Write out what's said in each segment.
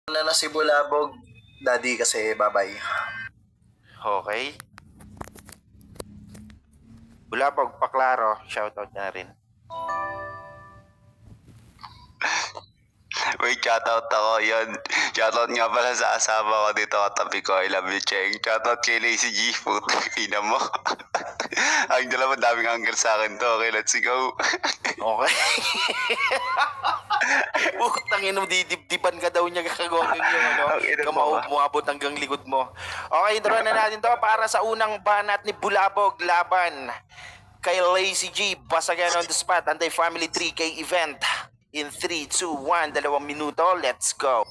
Na si Bulabog, daddy kasi babay. Okay. Bulabog, paklaro, shoutout na rin. Wait, shoutout ako yun. Shoutout nga pala sa asawa ko dito katabi ko. I love you, Cheng. Shoutout kay Lazy G. Putang mo. Ang dalawa, daming anger sa akin to. Okay, let's go. Okay. Putang ina, didibdiban ka daw niya kagawin yung Ang ina mo ba? umabot hanggang likod mo. Okay, draw na natin to para sa unang banat ni Bulabog laban kay Lazy G. Basagan on the spot, Anti-Family 3K event. In 3, 2, 1, 2 minuto, let's go.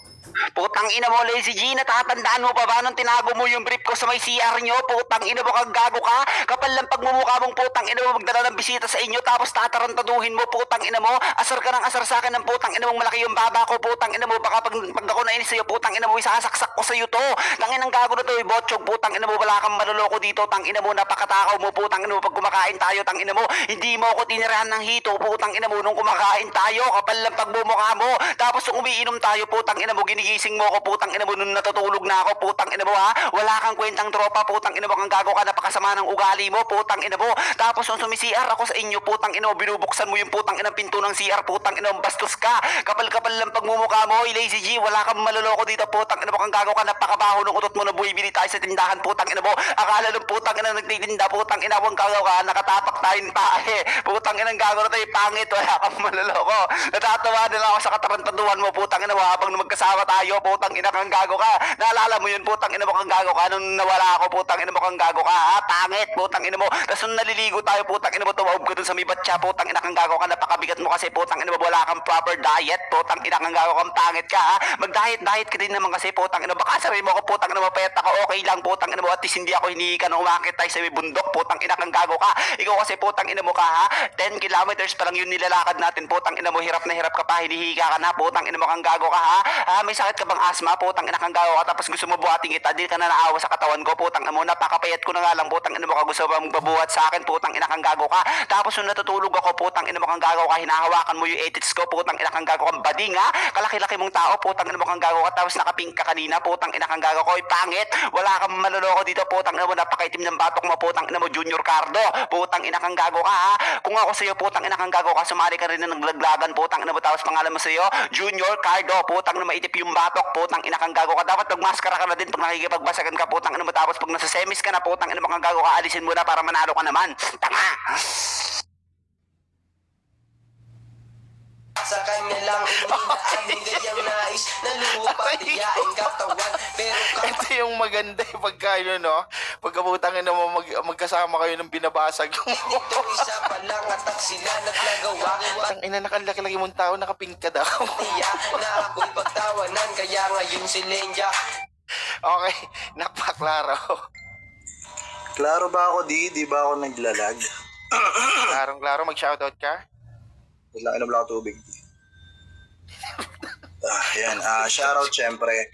Putang ina mo, Lazy G, natatandaan mo pa ba nung tinago mo yung brief ko sa may CR nyo? Putang ina mo, kang gago ka. Kapal lang pagmumukha mong putang ina mo magdala ng bisita sa inyo tapos tatarantaduhin mo, putang ina mo. Asar ka ng asar sa akin ng putang ina mong malaki yung baba ko, putang ina mo. Baka pag ako nainis sa'yo, putang ina mo, isasaksak ko sa'yo to. Tangin ng gago na to, botchog, putang ina mo, wala kang maluloko dito, tang ina mo, napakatakaw mo, putang ina mo, pag kumakain tayo, tang ina mo, hindi mo ako tinirahan ng hito, putang ina mo, nung kumakain tayo, kapal lang pagmumukha mo. Tapos nung umiinom tayo, putang ina mo, ginigising mo ako, putang ina mo, nung natutulog na ako, putang ina mo ha, wala kang kwentang tropa, putang ina mo, kang gago ka, napakasama ng ugali mo, putang ina mo. Tapos nung sumi-CR ako sa inyo, putang ina mo, binubuksan mo yung putang ina pinto ng CR, putang ina mo, bastos ka, kapal-kapal lang pagmumukha mo, Lazy G, wala kang maloloko dito, putang ina mo, kang gago ka, napakabaho ng utot mo na buibili tayo sa tindahan, putang ina mo, akala ng putang ina nagtitinda, putang ina mo, gago ka, nakatapak tayong tae, putang ina ng gago na tayo, pangit, wala kang maloloko, natatawa nila ako sa katarantaduhan mo, putang ina mo, habang magkasama tayo, putang ina kang gago ka. Naalala mo yun, putang ina mo kang gago ka nung nawala ako, putang ina mo kang gago ka, ha? Pangit, putang ina mo. Tapos nung naliligo tayo, putang ina mo, tumawag ka dun sa may batya, putang ina kang gago ka, napakabigat mo kasi, putang ina mo, wala kang proper diet, putang ina kang gago kang pangit ka, ha? Mag-diet ka din naman kasi, putang ina, baka sabihin mo ako, putang ina mo, payat ako, okay lang, putang ina mo, at least hindi ako hinihikan nung umakit tayo sa may bundok, putang ina kang gago ka. Ikaw kasi, putang ina mo ka, ha? 10 kilometers pa lang yun nilalakad natin, putang ina mo, hirap na hirap ka pa, hinihiga ka na, putang ina mo kang gago ka, ha? May sakit ka bang asma, putang ina kang gago ka, tapos gusto mo buhating kita, di ka na naawa sa katawan ko, putang ina mo, napakapayat ko na nga lang, putang ina mo ka, gusto mo magbabuhat sa akin, putang ina kang gago ka. Tapos nung natutulog ako, putang ina mo kang gago ka, hinahawakan mo yung edits ko, putang ina kang gago kang bading, ha? Kalaki-laki mong tao, putang ina mo kang gago ka, tapos nakapink ka kanina, putang ina kang gago ko, pangit, wala kang maloloko dito, putang ina mo, napakaitim ng batok mo, putang ina mo, Junior Cardo, putang ina kang gago ka, ha? Kung ako sa'yo, putang ina kang gago ka, sumali ka rin na naglaglagan, putang ina mo, tapos pangalan mo sa'yo, Junior Cardo, putang na maitip yung batok, putang ina kang gago ka, dapat magmaskara ka na din pag nakikipagbasagan ka, putang ina mo, tapos pag nasa semis ka na, putang ina mo kang gago ka, alisin mo na para manalo ka naman, tanga! Sa kanya lang inaamin gayang nais na lupa tiyain katawan pero Ito yung maganda yung pagka yun, no? Pagkabutang na mo magkasama kayo ng binabasag yung ito isa pa lang at sila naglagawa ang ina nakalaki-laki mong tao, nakapink ka daw. tiya na ako'y pagtawanan kaya ngayon si Lenja Okay, napaklaro. Klaro ba ako, di ba ako naglalag? Klarong-klaro, mag-shoutout ka. Inom lang ako tubig. Yan, shoutout syempre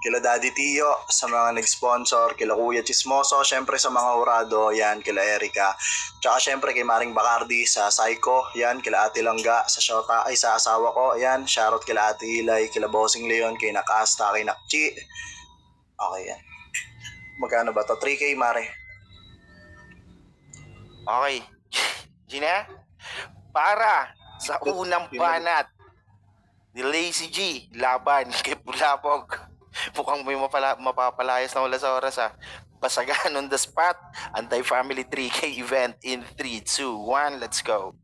kila Daddy Tio sa mga nag-sponsor, kila Kuya Chismoso, syempre sa mga urado, yan, kila Erica, tsaka syempre kay Maring Bacardi sa Psycho, yan, kila Ate Langga sa Shota, ay sa asawa ko, yan, shoutout kila Ate Ilay, kila Bossing Leon, kay Nakasta, kay Nakchi. Okay, yan. Magkano ba to? 3K, Mare. Okay. Gina, para sa unang banat ni Lazy G laban kay Bulabog, mukhang may mapapalayas na wala sa oras, ha. Basagan on the spot, Anti-Family 3K event in 3, 2, 1, let's go.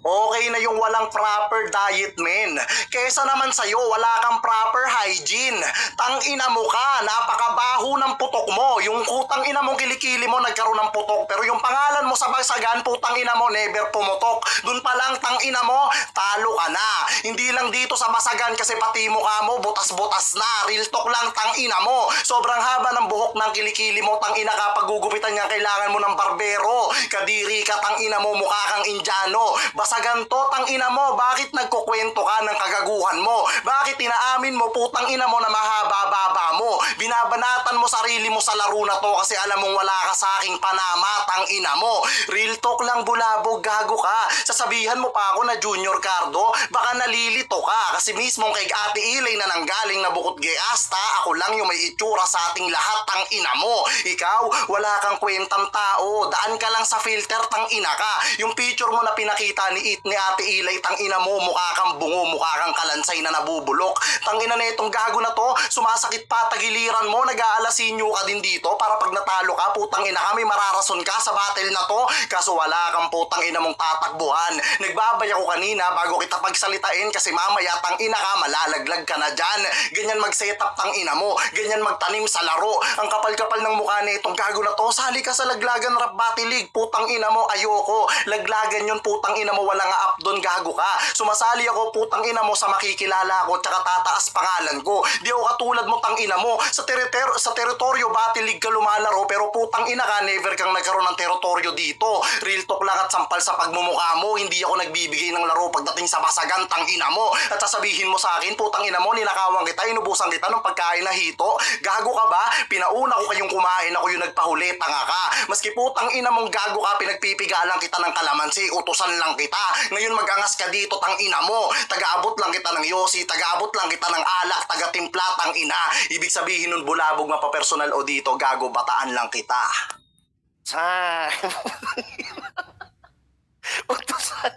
Okay na yung walang proper diet, men. Kesa naman sa'yo, wala kang proper hygiene. Tang-ina mo ka, napakabaho ng putok mo. Yung kutang ina mong kilikili mo nagkaroon ng putok. Pero yung pangalan mo sa basagan, putang ina mo, never pumutok. Dun pa lang, tang-ina mo, talo ka na. Hindi lang dito sa basagan kasi pati mukha mo, butas-butas na. Real talk lang, tang-ina mo. Sobrang haba ng buhok ng kilikili mo, tang-ina ka, pag gugupitan niya, kailangan mo ng barbero. Kadiri ka, tang-ina mo, mukha kang Indiano. Basa ganto, tang ina mo, bakit nagkukwento ka ng kagaguhan mo? Bakit inaamin mo, putang ina mo, na mahaba-baba mo? Binabanatan mo sarili mo sa laro na to kasi alam mong wala ka sa aking panama, tang ina mo. Real talk lang, bulabog, gago ka. Sasabihan mo pa ako na Junior Cardo, baka nalilito ka kasi mismong kay Ate Ilay na nanggaling na Bukod Geasta, ako lang yung may itsura sa ating lahat, tang ina mo. Ikaw, wala kang kwentang tao, daan ka lang sa filter, tang ina ka. Yung picture mo na pinakita ni Ate Ilay, tang ina mo, mukha kang bungo, mukha kang kalansay na nabubulok. Tang ina na itong gago na to, sumasakit pa tagiliran mo, nag-aalasinyo ka din dito para pag natalo ka, putang ina ka, may mararason ka sa battle na to. Kaso wala kang putang ina mong tatakbuhan. Nagbabay ako kanina bago kita pagsalitain kasi mamaya, tang ina ka, malalaglag ka na dyan. Ganyan mag-setup, tang ina mo, ganyan magtanim sa laro. Ang kapal-kapal ng mukha na itong gago na to, sali ka sa Laglagan Rap Battle League, putang ina mo, ayoko. Laglagan yun, putang ina mo, wala nga up doon, gago ka. Sumasali ako, putang ina mo, sa makikilala ko, tsaka tataas pangalan ko. Di ako katulad mo, tang ina mo, sa teritoryo Battle League ka lumalaro, pero putang ina ka, never kang nagkaroon ng teritoryo dito. Real talk lang at sampal sa pagmumukha mo, hindi ako nagbibigay ng laro pagdating sa basagan, tang ina mo. At sasabihin mo sa akin, putang ina mo, ninakawan kita, inubusan kita ng pagkain na hito. Gago ka ba? Pinauna ko kayong kumain, ako yung nagpahuli, tanga ka. Maski putang ina mong gago ka, pinagpipigalan kita ng kalamansi, utusan lang kita. Ngayon mag-angas ka dito, tang ina mo. Taga-abot lang kita ng yosi, taga-abot lang kita ng alak, taga-timpla, tang ina. Ibig sabihin nun, bulabog mapapersonal o dito, gago, bataan lang kita. Time. Utusan.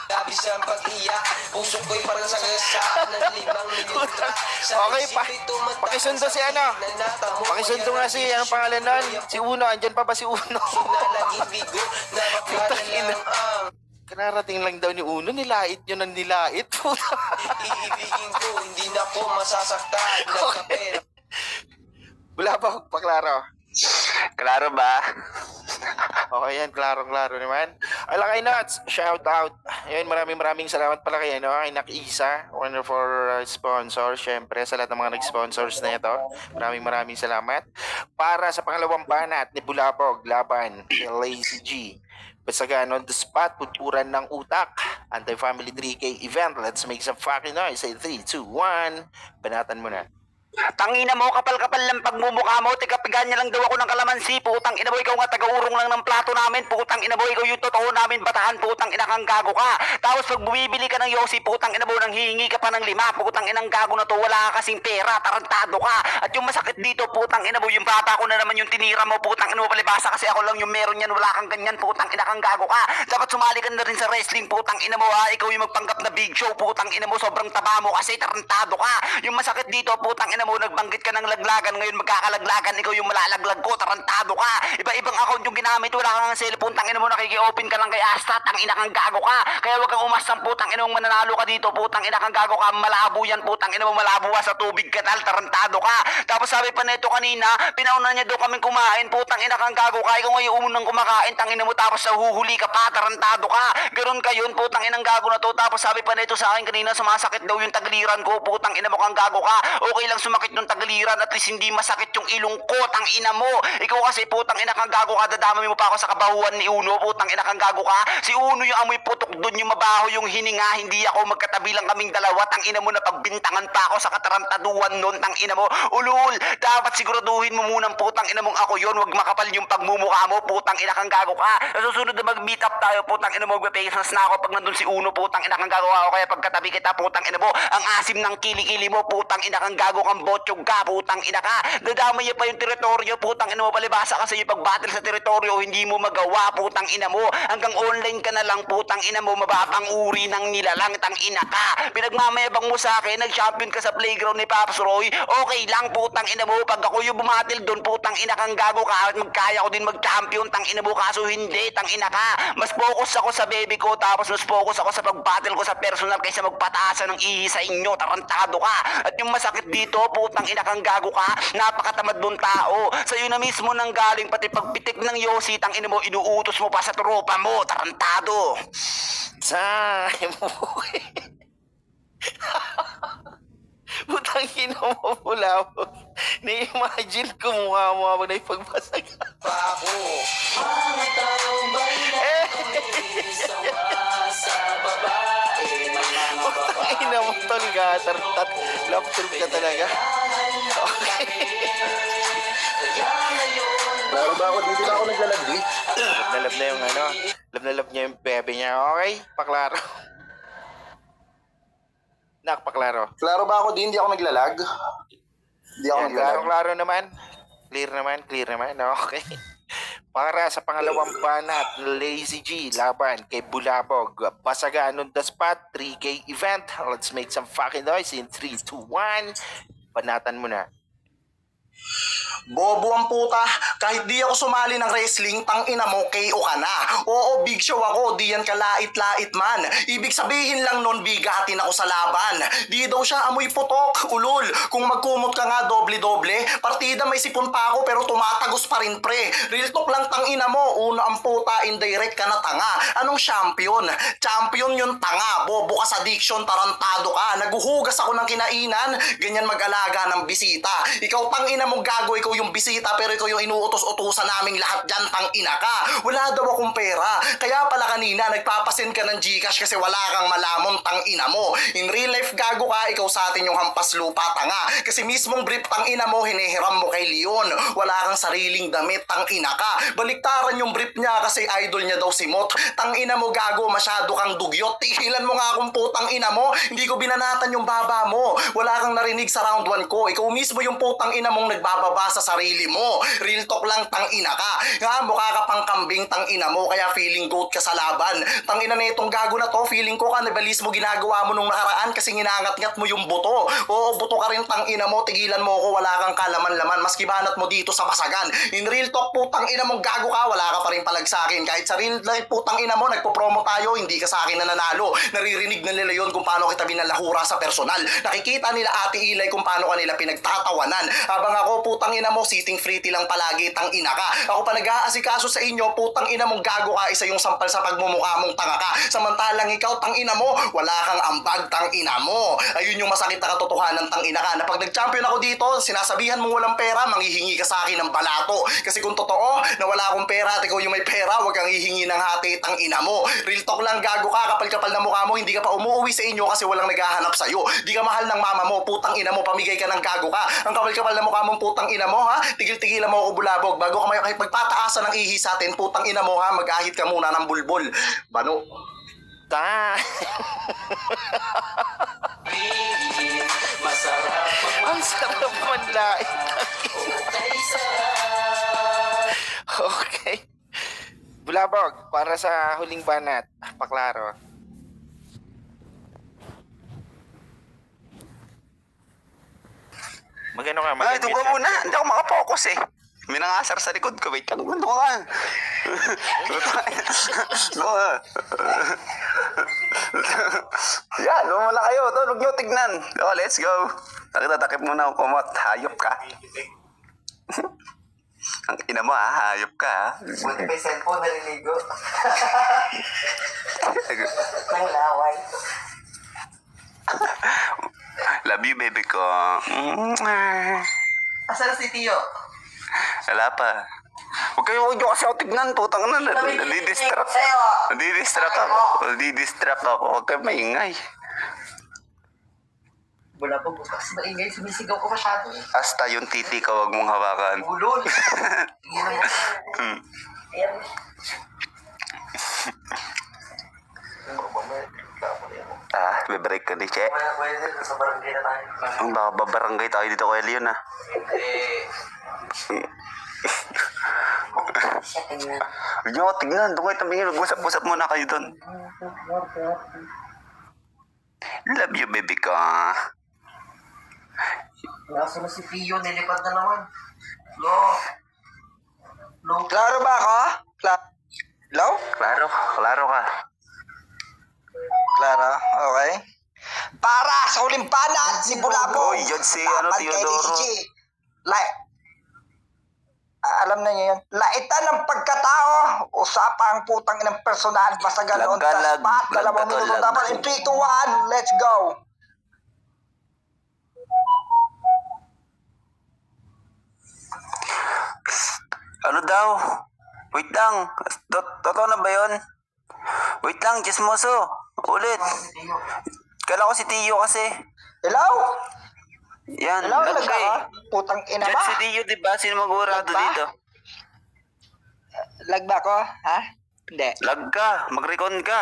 Labis ang pag-iyak, puso ko'y parang sagasaan ng 5 milyong track. Okay, pakisundo si ano? Pakisundo nga si, ang pangalan nun? Si Uno, andyan pa ba si Uno? Nalaging bigo, napakala lang ang Kararating lang daw ni Uno, nilait nyo ng nilait. iibigin ko, hindi na ko masasaktan. Nagkapera. Wala ba, paklaro? Klaro ba? Okay yan, klaro naman. Alakay Nuts, shout out. Ayun, maraming salamat pala kay, kay Nak-Isa, one of our sponsors. Syempre, sa lahat ng mga nag-sponsors na ito, maraming salamat. Para sa pangalawang banat ni Bulabog, laban kay Lazy G. Basagan on the spot, puturan ng utak. Anti-Family 3K event. Let's make some fucking noise. Say 3, 2, 1. Banatan mo na. Tangina mo, kapal-kapal lang pagmumukha mo, tigapigan niya lang daw ako ng kalamansi, putang ina mo, ikaw nga taga-urong lang ng plato namin, putang ina mo, ikaw yung totoo namin batahan, putang ina kang gago ka. Tapos pag bumibili ka ng yosi, putang ina mo, nang hihingi ka pa ng 5, putang inang gago na to, wala ka kasing pera, tarantado ka. At yung masakit dito, putang ina mo, yung bata ko na naman yung tinira mo, putang ina mo, palibasa kasi ako lang yung meron yan, wala kang ganyan, putang ina kang gago ka. Dapat sumali ka na rin sa wrestling, putang ina mo, ha, ikaw yung magpanggap na big show, putang ina mo, sobrang taba mo kasi tarantado ka. Yung masakit dito, putang ina mo, nagbanggit ka ng laglagan, ngayon magkakalaglagan, ikaw yung malalaglag ko, tarantado ka. Iba-ibang account yung ginamit, wala kang cellphone, tangina mo, nakiki-open ka lang kay Asta, tangina kang gago ka. Kaya wag kang umastang, putang ina mong mananalo ka dito, putang ina kang gago ka, malabo yan, putang ina mo, malabo ka sa tubig ka, tarantado ka. Tapos sabi pa nito kanina, pinauna niya daw kaming kumain, putang ina kang gago ka, ikaw ngayon umunang kumakain, tangina mo, tapos nahuhuli ka pa, tarantado ka. Ganon ka yun, putang inang gago na to. Tapos sabi pa nito sa akin kanina, sumasakit daw yung tagliran ko, putang ina mo kang gago ka. Okay lang sumakit yung tagliran, at least hindi masakit yung ilong ko, tang ina mo. Ikaw kasi putang ina kang gago ka, dadamay mo pa ako sa kabahuan ni Uno, putang ina kang gago ka. Si Uno yung amoy putok doon, yung mabaho yung hininga, hindi ako, magkatabi lang kaming dalawa, tang ina mo, na pagbintangan pa ako sa katarantaduan noon, tang ina mo. Ulul, dapat siguraduhin mo munang putang ina mong ako yon, wag makapal yung pagmumukha mo, putang ina kang gago ka. Sa susunod na mag-meet up tayo, putang ina mo, magpe-faceless na ako pag nandun si Uno, putang ina kang gago ka. Kaya pagkatabi kita, putang ina mo, ang asim ng kilikili mo, putang ina kang gago kang botsyog ka, putang ina ka. Dadamay niya pa yung teritoryo, putang ina mo, palibasa kasi yung pag-battle sa teritoryo, hindi mo magawa, putang ina mo. Hanggang online ka na lang, putang ina mo, mababang uri ng nilalang, tang ina ka. Pinagmamayabang mo sa akin, nag-champion ka sa playground ni Paps Roy, okay lang, putang ina mo. Pag ako yung bumatil doon, putang ina kang gago ka, at magkaya ko din mag-champion, tang ina mo, kaso hindi, tang ina ka. Mas focus ako sa baby ko, tapos mas focus ako sa pag-battle ko sa personal kaysa magpataasa ng ihi sa inyo, tarantado ka. At yung masakit dito, putang ina kang gago ka, napakatamad mong tao. Sa'yo na mismo nang galing, pati pagpitik ng yosi, tang ina mo, inuutos mo pa sa tropa mo, tarantado. Time. Butang ina mo, Bulabog. Na-imagine ko mukha mo habang naipagbasag. pa ako. Mga taong bayan, sa sa babae may mga babae Ina mo tol, gatartat. Love trip ka talaga. Okay. kaya ngayon Laro ba ako? Dito na ako naglalagdi. Love na yung ano. Love na love niya yung bebe niya. Okay, paklaro. Paklaro. Klaro ba ako? Hindi ako naglalag. Hindi ako Yan, naglalag. klaro naman. Clear naman. Okay. Para sa pangalawang banat, Lazy G laban kay Bulabog. Basagan on the spot, 3K event. Let's make some fucking noise in 3, 2, 1. Banatan mo na. Bobo ang puta, kahit di ako sumali ng wrestling, tang ina mo, KO ka na. Oo, big show ako, di yan kalait-lait man. Ibig sabihin lang nun, bigatin ako sa laban. Di daw siya amoy putok, ulol. Kung magkumot ka nga doble-doble, partida may sipon pa ako pero tumatagos pa rin pre. Real talk lang tang ina mo, una ang puta, indirect ka na tanga. Anong champion? Champion yung tanga, bobo ka sa diction, tarantado ka. Naguhugas ako ng kinainan, ganyan mag-alaga ng bisita. Ikaw tang ina mo gago, ikaw yung bisita pero ikaw yung inuutos-utusan naming lahat dyan, tang ina ka. Wala daw akong pera. Kaya pala kanina nagpapasin ka ng Gcash kasi wala kang malamon, tang ina mo. In real life gago ka, ikaw sa atin yung hampas lupa, tanga. Kasi mismong brief tang ina mo, hinihiram mo kay Leon. Wala kang sariling damit, tang ina ka. Baliktaran yung brief niya kasi idol niya daw si Mot. Tang ina mo gago, masyado kang dugyot. Tigilan mo nga akong putang ina mo. Hindi ko binanatan yung baba mo. Wala kang narinig sa round 1 ko. Ikaw mismo yung putang ina mong nagbababa sa sarili mo. Real talk lang, tang ina ka. Nga, mukha ka pang kambing, tang ina mo, kaya feeling goat ka sa laban. Tang ina na itong gago na to, feeling ko kanibalismo ginagawa mo nung nakaraan kasi ginangat-ngat mo yung buto. Oo, buto ka rin, tang ina mo, tigilan mo ako, wala kang kalaman-laman, maski banat mo dito sa basagan. In real talk, putang ina mong gago ka, wala ka pa rin palag sa akin. Kahit sa real life, putang ina mo, nagpo-promo tayo, hindi ka sa akin nananalo. Naririnig na nila yon kung paano kita binalahura sa personal. Nakikita nila Ate Ilay kung paano kanila pinagtatawanan. Habang ako, putang ina mo, sitting pretty lang palagi, tang ina ka. Ako pa nag-aasikaso sa inyo, putang ina mong gago ka, isa yung sampal sa pagmumukha mong tanga ka. Samantalang ikaw, tang ina mo, wala kang ambag, tang ina mo. Ayun yung masakit na katotohanan, tang ina ka. Na pag nag-champion ako dito, sinasabihan mong walang pera, manghihingi ka sa akin ng balato. Kasi kung totoo, na wala akong pera at ikaw yung may pera, wag kang hihingi ng hati, tang ina mo. Real talk lang, gago ka, kapal-kapal na mukha mo, hindi ka pa umuwi sa inyo kasi walang naghahanap sa'yo. Di ka mahal ng mama mo, putang ina mo, pamigay ka ng gago ka. Ang kapal-kapal na mukha mong putang ina mo, ha? Tigil-tigilan mo ako, Bulabog. Bago ka kahit magpataasan ng ihi sa atin, putang ina mo, ha? Mag-ahit ka muna ng bulbul. Bano? Ta. masarap Ang sarap manlait. ay sarap Okay. Bulabog, para sa huling banat, paklaro. Magano ka, Ay, doon ka muna. Hindi ako makapokus eh. May nangasar sa likod ko. Wait lang. Doon ka. Doon ka. Yan, lumala kayo. Ito, huwag nyo tignan. Oh, let's go. Nakitatakip muna ako kumot. Hayop ka. Ang ina mo ha, hayop ka ha. buti pa yung cellphone naliligo ng laway Love you, baby ko. asan na si Tio? Wala pa. Huwag kayo kasi ako tignan. Putang na. Nadidistract. Nadidistract ako. Nadidistract ako. Huwag kayo maingay. Wala po bukas maingay, sumisigaw ko masyado eh. Hasta yung titi ka, huwag mong hawakan. Ulol. Yan ang ayan. Bebreak ka ni Che. Pwede sa barangay na tayo. Ang baka babarangay tayo dito kay Leon ha. Eh, siya tingnan. Huwag niyo ako tignan. Doon kayo tumingin. Mag-usap-usap muna kayo doon. Love you, baby ko. Nasa na si Tio, nilipad na naman. Lo. Lo. Klaro ba ako? Hello? Klaro. Klaro ka. Klaro, okay. Para sa huling banat, si Bulabog. Oy, yan si, laban kay Teodoro. DCG. Alam na niyo yun. Laitan ng pagkatao. Usapang putang inang personal. Basagan on the Lagkalag. spot. 2 minuto Lagkalag. dapat. In 3, 2, 1. Let's go. Ano daw? Wait lang. Totoo na ba yun? Wait lang, chismoso. Ulit. Kala ko si Tio kasi. Hello? Yan, Hello, lag talaga ka ka? eh. Putang ina Yan ba? si Tio, di ba? Sino magurado Lag ba? dito? Lag ba ko? Ha? Hindi. Lag ka, mag-recon ka.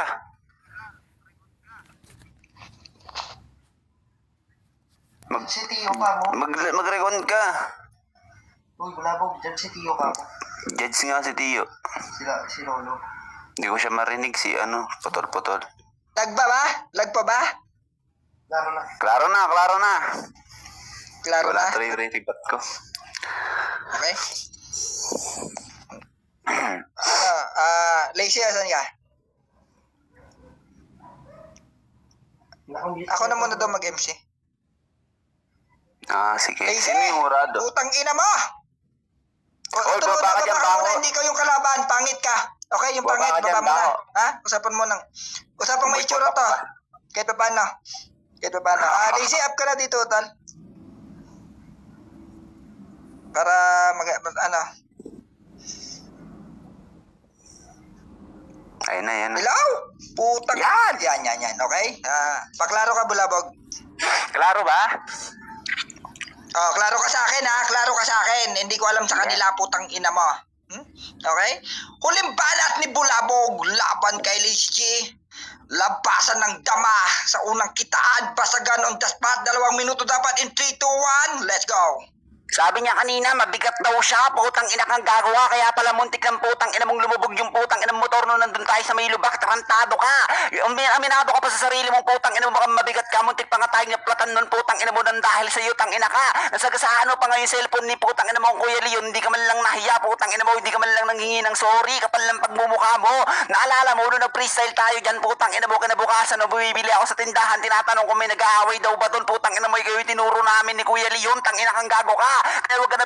Si Tio ka mo. Mag-recon ka. Uy, bulabog. Diyan si Tio ka mo. Judge nga si Tio. Si Lolo. Hindi ko siya marinig si putol-putol. Lag ba ba? Lag pa ba? Laro na. Klaro na, klaro na. Klaro Wala na. try ribat ko. Okay. Lazy, asan ka? Ako na muna daw mag-MC. Sige. Lazy! Sino yung urado? Utang ina mo! Oy, Ito muna, baba ka dyan, baba baho. muna, hindi ko yung kalaban, pangit ka. Okay, yung Baba pangit, ka dyan, baba muna. baho. Ha? Usapan mo nang. Usapan mo itsura to. Kahit pa paano. Kahit pa paano. Lazy, up ka na dito, Tal. Para ano. Ayun na, yan na. Hello? Putang. Yan. Okay? Paklaro ka, bulabog. Klaro ba? Oh, klaro ka sa akin ha, klaro ka sa akin. Hindi ko alam sa kanila, putang ina mo. Okay? Huling balat ni Bulabog laban kay Lazy G. Labasan ng dama sa unang kitaan, basagan on the spot, 2 minuto dapat in 3, 2, 1, let's go. Sabi niya kanina, mabigat daw siya, putang ina kang gagawa, kaya pala muntik ng putang ina mong lumubog yung putang ina motor nung nandun tayo sa may lubak, tarantado ka. Aminado ka pa sa sarili mong putang ina mo, baka mabigat ka, muntik pa nga tayong naplatan nun putang ina mo nang dahil sa iyo, tang ina ka. Nasagasaan mo pa nga yung cellphone ni putang ina mo, Kuya Leon, hindi ka man lang nahiya, putang ina mo, hindi ka man lang nanghingi ng sorry, kapal lang pagmumukha mo. Naalala mo, nung nag-freestyle tayo dyan, putang ina mo, kinabukasan, nung bumibili ako sa tindahan, tinatanong kung may nag-aaway daw ba doon, putang ina mo, ikaw yung tinuro namin ni Kuya Leon, tang ina kang gago ka. Kaya huwag ka na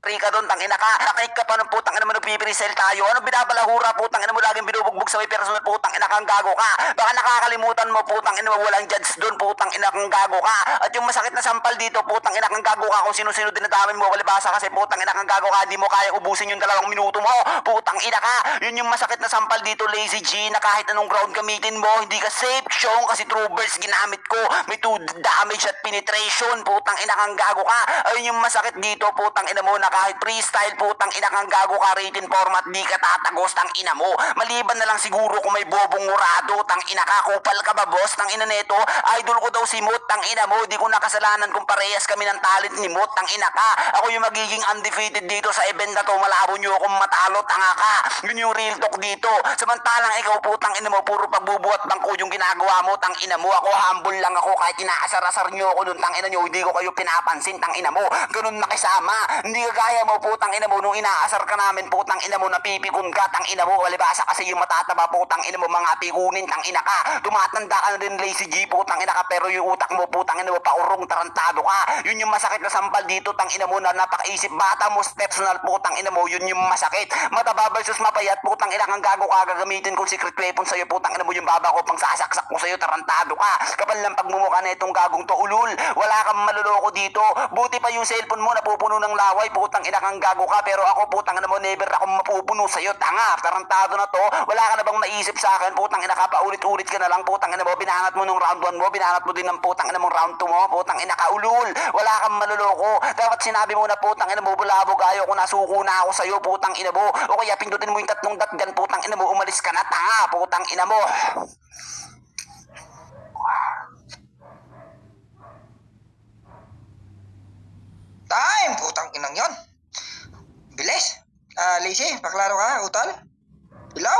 ka doon, tang ina ka. Nakik ka pa ng putang ina mo nagpipirisel tayo. Ano binabalahura, putang ina mo laging binubugbog sa may personal, putang ina kang gago ka. Baka nakakalimutan mo, putang ina mo walang judge doon, putang ina kang gago ka. At yung masakit na sampal dito, putang ina kang gago ka kung sino-sino dinadamin mo, walibasa kasi putang ina kang gago ka, di mo kaya ubusin yung 2 minuto mo, putang ina ka. Yun yung masakit na sampal dito, Lazy G, na kahit anong ground gamitin mo, hindi ka safe, Syong, kasi true burst ginamit ko. May 2 damage at penetration, putang ina kang gago ka. Ayun yung masakit dito, putang ina mo, na kahit freestyle, putang ina kang gago ka, written format, di ka tatagos, tang ina mo. Maliban na lang siguro kung may bobong murado, tang ina ka, kupal ka ba boss, tang ina neto, idol ko daw si Moot, tang ina mo, di ko nakasalanan kung parehas kami ng talent ni Moot, tang ina ka. Ako yung magiging undefeated dito sa event na to, malabo nyo akong matalo, tanga ka. Yun yung real talk dito. Samantalang ikaw, putang ina mo, puro pagbubuhat bangko yung ginagawa mo, tang ina mo. Ako humble lang ako, kahit inaasar-asar nyo ako dun, tang ina nyo, hindi ko kayo pinapansin, tang ina mo. Ganun nakisama, hindi ka gaya mo, putang ina mo, nung inaasar ka namin, putang ina mo, napipikon ka, tang ina mo, walibasa kasi yung matataba, putang ina mo, mga pikunin, tang ina ka. Tumatanda ka na din, Lazy G, putang ina ka, pero yung utak mo, putang ina mo, paurong, tarantado ka. Yun yung masakit na sampal dito, tang ina mo, na napakaisip bata mo, stepsonal, putang ina mo, yun yung masakit. Mataba versus mapayat, putang ina kang gago ka, gagamitin kong secret weapon sa'yo, putang ina mo, yung baba ko, pang sasaksak ko sa'yo, tarantado ka. Kapal lang pagmumukha na itong gagong to, ulul. Wala kang maluloko dito. Buti pa yung cellphone mo, napupuno ng laway, putang ina kang gago ka, pero ako, putang ina mo, never akong mapupuno sa'yo, tanga, tarantado na to. Wala ka na bang maisip sa akin, putang ina ka, paulit-ulit ka na lang, putang ina mo, binanat mo nung round 1 mo, binanat mo din ng putang ina mong round 2 mo, putang ina ka, ulul. Wala kang maluloko. Dapat sinabi mo na, putang ina mo, bulabog, ayaw ko, nasuko na ako sa'yo, putang ina mo. O kaya pindutin mo yung 3 dot dyan, putang ina mo, umalis ka na, tanga, putang ina mo. Time, putang inang yon. Bilis. Lazy, paklaro ka, utal. Hello?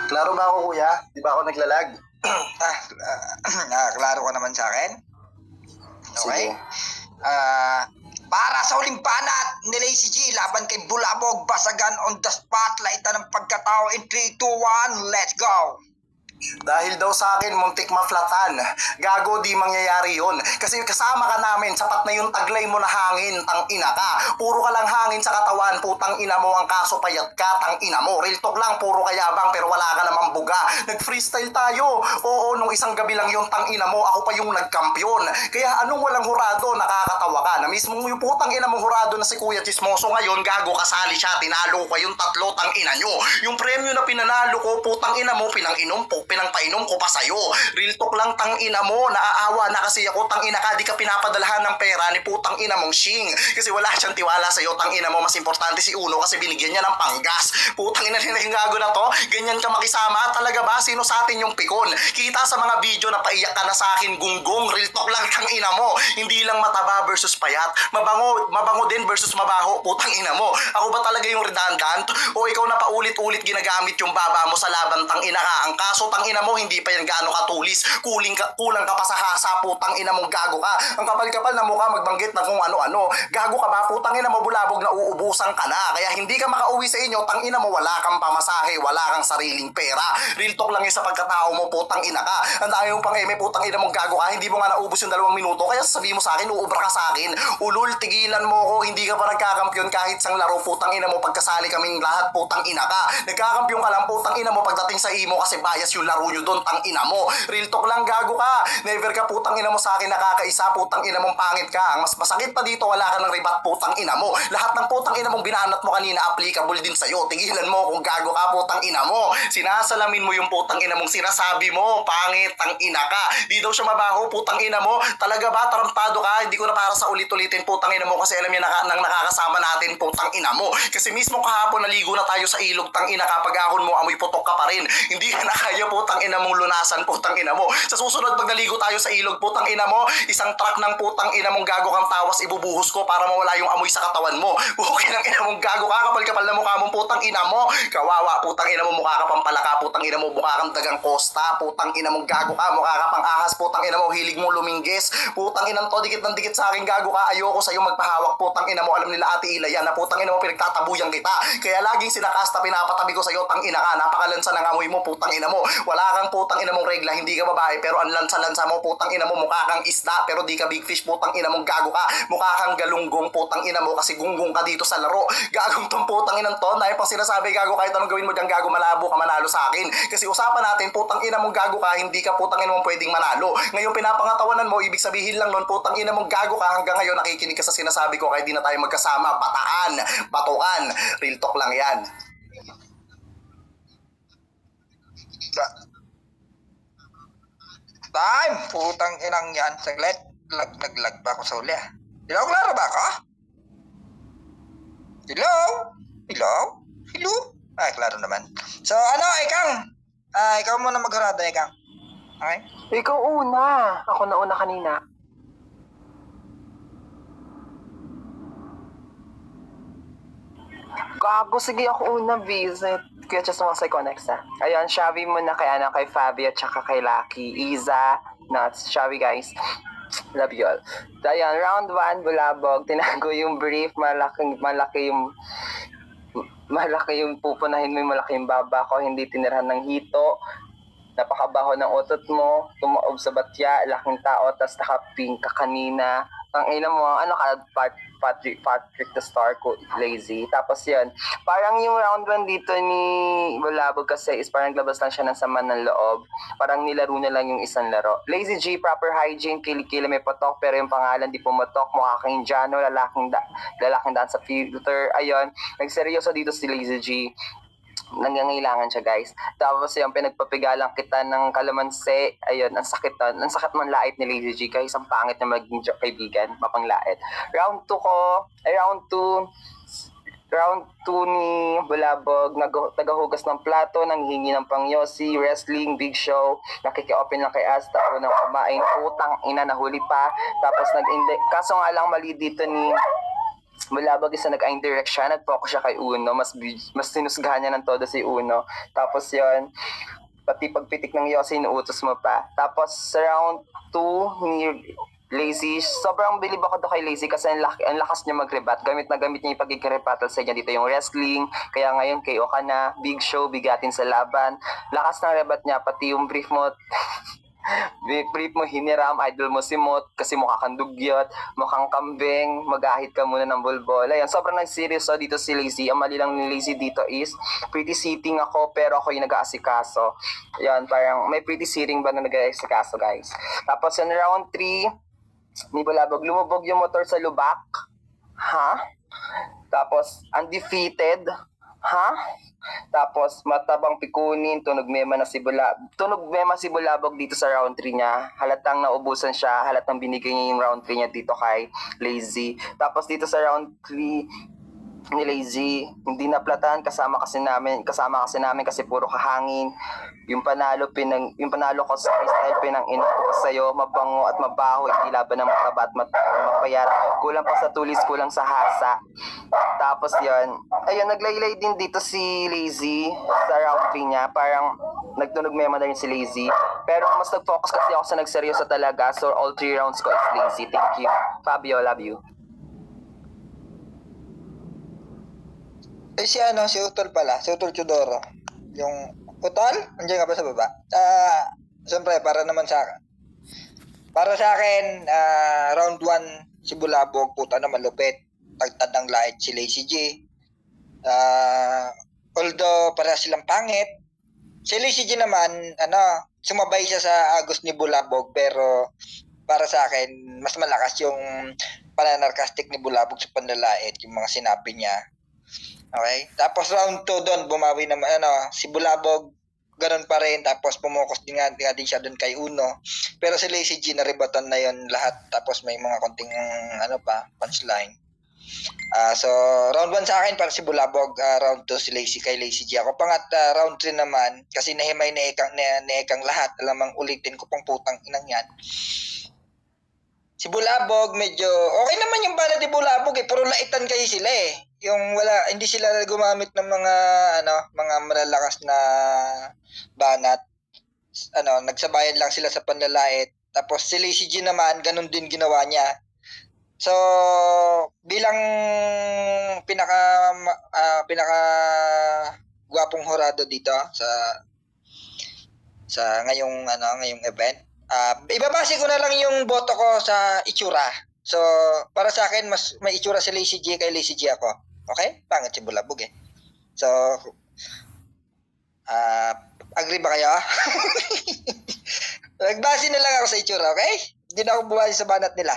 Klaro ba ako, kuya? Di ba ako naglalag? Klaro ka naman sa akin. Okay? Sige. Para sa huling banat ni Lazy G laban kay Bulabog, basagan on the spotlight ng pagkatao in 3, 2, 1, let's go! Dahil daw sa akin, muntik maflatan. Gago, di mangyayari yun. Kasi kasama ka namin, sapat na yung taglay mo na hangin, tang ina ka. Puro ka lang hangin sa katawan, putang ina mo, ang kaso payat ka, tang ina mo. Real talk lang, puro kayabang, pero wala ka namang buga. Nag-freestyle tayo. Oo, nung isang gabi lang yung tang ina mo, ako pa yung nagkampiyon. Kaya anong walang hurado, nakakatawa ka. Na mismo yung putang ina mong hurado na si Kuya Chismoso ngayon, gago, kasali siya, tinalo ko yung tatlo, tang ina nyo. Yung premyo na pinanalo ko, putang ina mo, pinang-inom po, pinangpainom ko pa sa'yo. Real talk lang, tang ina mo, naaawa na kasi ako, tang ina ka, di ka pinapadalahan ng pera ni putang ina mong Shing. Kasi wala siyang tiwala sa'yo, tang ina mo, mas importante si Uno kasi binigyan niya ng panggas. Putang ina nila yung gago na to, ganyan ka makisama, talaga ba? Sino sa atin yung pikon? Kita sa mga video na paiyak ka na sa akin, gunggong, real talk lang, tang ina mo. Hindi lang mataba versus payat, mabango din versus mabaho, putang ina mo. Ako ba talaga yung redundant? O ikaw na paulit-ulit ginagamit yung baba mo sa laban, tang ina ka? Ang kaso, tang ina mo, hindi pa yan gaano katulis. Kulang ka pa sa hasa, putang ina mong gago ka. Ang kapal-kapal na mukha magbanggit na kung ano-ano. Gago ka ba? Putang ina mo, bulabog na uubusan ka na. Kaya hindi ka makauwi sa inyo, tang ina mo, wala kang pamasahe, wala kang sariling pera. Real talk lang yun sa pagkatao mo, putang ina ka. Ang dami mong pang-eme, putang ina mong gago ka. Hindi mo nga naubos yung 2 minuto. Kaya sasabihin mo sa akin, uubra ka sa akin. Ulul, tigilan mo ko. Hindi ka pa nagkakampyon kahit sang laro, putang ina mo. Pagkasali kaming lahat, putang ina ka. Nagkakampyon ka lang, putang ina mo, pagdating sa imo kasi bias yung laro nyo doon, tang ina mo. Real talk lang, gago ka. Never ka, putang ina mo, sa akin nakakaisa, putang ina mong pangit ka. Ang mas masakit pa dito, wala ka ng ribat, putang ina mo. Lahat ng putang ina mong binanat mo kanina applicable din sa'yo. Tigilan mo kung gago ka, putang ina mo. Sinasalamin mo yung putang ina mong sinasabi mo, pangit, tang ina ka. Di daw siya mabaho, putang ina mo. Talaga ba, tarampado ka? Hindi ko na para sa ulit-ulitin, putang ina mo, kasi alam niya nang nakakasama natin, putang ina mo. Kasi mismo kahapon naligo na tayo sa ilog, tang ina ka, pag-ahon mo, amoy putok ka pa rin. Hindi ka na kaya, putang ina mong lunasan, putang ina mo. Sa susunod pag naligo tayo sa ilog, putang ina mo, isang truck ng putang ina mong gago kang tawas ibubuhos ko para mawala yung amoy sa katawan mo. Okay ng ina mong gago ka, kapal-kapal na mukha mong putang ina mo. Kawawa, putang ina mo, mukha ka pang palaka, putang ina mo, mukha kang dagang kosta, putang ina mong gago ka, mukha ka pang ahas, putang ina mo, hilig mo lumingges. Putang ina to, dikit ng dikit sa akin, gago ka, ayoko sa'yo magpahawak, putang ina mo, alam nila Ate Ila yan na putang ina mo, pinagtatabuyan kita. Kaya laging sinakasta, pinapatabi ko sa'yo, tang ina ka, napakalansa ng amoy mo, putang ina mo. Wala kang putang ina mong regla, hindi ka babae, pero ang lansa-lansa mo, putang ina mo, mukha kang isda, pero di ka big fish, putang ina mong gago ka. Mukha kang galunggong, putang ina mo, kasi gunggong ka dito sa laro. Gagong tong putang inang to, dahil pang sinasabi, gago, kahit anong gawin mo dyan, gago, malabo ka manalo sa akin. Kasi usapan natin, putang ina mong gago ka, hindi ka putang ina mong pwedeng manalo. Ngayon pinapangatawanan mo, ibig sabihin lang nun, putang ina mong gago ka, hanggang ngayon nakikinig ka sa sinasabi ko, kahit di na tayo magkasama, bataan, batukan, real talk lang yan. Time! Putang inang yan. Saglit. Naglag ba ako sa uli ah? Hello, klaro ba ako? Hello? Hello? Hello? Ay, klaro naman. So, ano, Ikang? Ikaw muna maghurado, Ikang. Okay? Ikaw una. Ako na una kanina. Gago, sige ako una, visit. Kaya just mga Psychonex ha. Ayun, Shavi muna kay, kay Fabi at saka kay Lucky. Iza, Nuts, Shavi guys. Love you all. So, ayun, round 1, bulabog. Tinago yung brief, malaki yung pupunahin mo, yung malaki yung baba ko, hindi tinirhan ng hito. Napakabaho ng otot mo, tumaob sa batya, laking tao, tas nakapink ka kanina. Ang ina mo, ano ka, Patrick the Star, lazy. Tapos yun, parang yung round 1 dito ni Bulabog kasi is parang labas lang siya ng sama ng loob. Parang nilaro na lang yung isang laro. Lazy G, proper hygiene, kilikili may patok, pero yung pangalan di pumatok, mukha kang Indiano, lalaking daan sa filter. Ayun, nagseryoso dito si Lazy G. Nangangailangan siya guys. Tapos yung pinagpapigalang kita ng kalamansi, ayun, ang sakit man lait ni Lazy G guys, ang pangit na maging kaibigan, mapanglait. Round 2 ni Bulabog, tagahugas ng plato, nanghingi ng pangyosi, wrestling, big show, nakiki-open lang kay Asta, unang kumain, putang ina, nahuli pa. Tapos kaso nga lang mali dito ni Bulabog isa nag-indirect siya, nag-focus siya kay Uno, mas sinusgahan niya ng todo si Uno. Tapos yon, pati pagpitik ng Yossi, inuutos mo pa. Tapos sa round 2 ni Lazy, sobrang bilib ako to kay Lazy kasi ang lakas niya mag-rebat. Gamit na gamit niya yung pagiging battle sa niya. Dito yung wrestling, kaya ngayon KO ka na, big show, bigatin sa laban. Lakas ng rebat niya, pati yung brief mo, brief mo hiniram, idol mo si Mot, kasi mukha kang dugyot, mukhang kambing, mag-ahit ka muna ng bulbol. Ayan, sobrang nag-serious dito si Lazy. Ang mali lang ni Lazy dito is, pretty sitting ako, pero ako yung nag-aasikaso. Ayan, parang may pretty sitting ba na nag-aasikaso, guys. Tapos yung round 3, ni Bulabog, lumubog yung motor sa lubak. Ha? Tapos, undefeated. Ha? Tapos, matabang pikunin, tunog mema si Bulabog dito sa round 3 niya. Halatang naubusan siya, halatang binigay niya yung round 3 niya dito kay Lazy. Tapos dito sa round 3 ni Lazy, hindi naplatan, kasama kasi namin kasi puro kahangin. Yung panalo ko sa freestyle pinang-ina ko sa iyo, mabango at mabaho, hindi laban ng mataba at mapayat. Kulang pa sa tulis, kulang sa hasa. Tapos yon, ayun, naglaylay din dito si Lazy sa round 3 niya. Parang nagtunog mema na rin si Lazy. Pero mas nag-focus kasi ako sa nagseryoso talaga. So all 3 rounds ko is Lazy. Thank you. Fabio, love you. Si Utol pala, si Utol Chudoro. Yung Utol, andiyan ka ba sa baba? Siyempre, para sa akin, round 1, si Bulabog, puta na malupit. Tagtad ng light si Lazy G. Although, para silang pangit, si Lazy G naman, sumabay siya sa agos ni Bulabog, pero para sa akin, mas malakas yung pananarkastik ni Bulabog sa panlalait, yung mga sinabi niya. Okay? Tapos round 2 doon, bumawi naman, si Bulabog, ganun pa rin. Tapos pumokos din siya doon kay Uno. Pero si Lazy G, naribatan na yon lahat. Tapos may mga konting, punchline. So, round 1 sa akin para si Bulabog, round 2 kay Lazy G. Ako pangat, round 3 naman, kasi nahimay ni Ekang lahat. Alamang ulitin ko pang putang inang yan. Si Bulabog, medyo, okay naman yung banat ni Bulabog puro laitan kayo sila Yung hindi sila gumamit ng mga malalakas na banat. Nagsabayan lang sila sa panlalait. Tapos si Lazy G naman, ganun din ginawa niya. So, bilang pinaka gwapong horado dito sa ngayong event, ibabase ko na lang yung boto ko sa itsura. So, para sa akin, mas may itsura si Lazy G kay Lazy G ako. Okay? Pangit si Bulabog So, agree ba kayo? Nagbase na lang ako sa itsura, okay? Hindi na ako bumase sa banat nila.